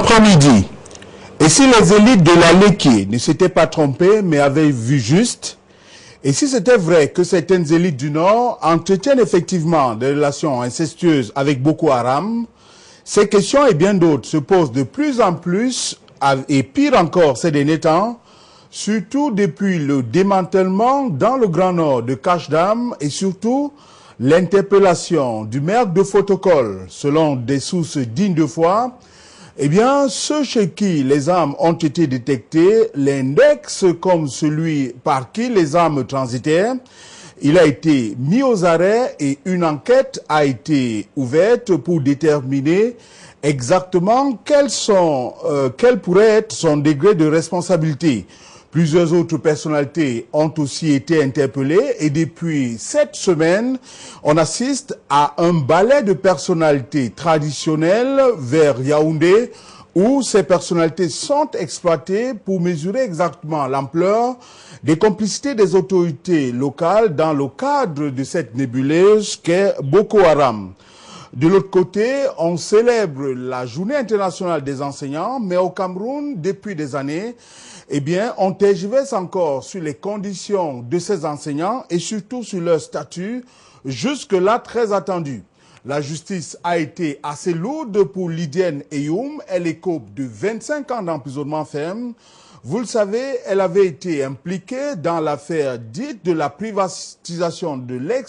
après-midi. Et si les élites de la Léké ne s'étaient pas trompées, mais avaient vu juste, et si c'était vrai que certaines élites du Nord entretiennent effectivement des relations incestueuses avec Boko Haram, ces questions et bien d'autres se posent de plus en plus, et pire encore ces derniers temps, surtout depuis le démantèlement dans le Grand Nord de Kachdam et surtout l'interpellation du maire de Fotokol, selon des sources dignes de foi. Eh bien, ceux chez qui les armes ont été détectées, l'index comme celui par qui les armes transitaient, il a été mis aux arrêts et une enquête a été ouverte pour déterminer exactement quel pourrait être son degré de responsabilité. Plusieurs autres personnalités ont aussi été interpellées et depuis cette semaine, on assiste à un ballet de personnalités traditionnelles vers Yaoundé où ces personnalités sont exploitées pour mesurer exactement l'ampleur des complicités des autorités locales dans le cadre de cette nébuleuse qu'est Boko Haram. De l'autre côté, on célèbre la Journée internationale des enseignants, mais au Cameroun, depuis des années, eh bien, on tergiverse encore sur les conditions de ces enseignants et surtout sur leur statut, jusque-là très attendu. La justice a été assez lourde pour Lydienne Eyoum. Elle écope de 25 ans d'emprisonnement ferme. Vous le savez, elle avait été impliquée dans l'affaire dite de la privatisation de l'ex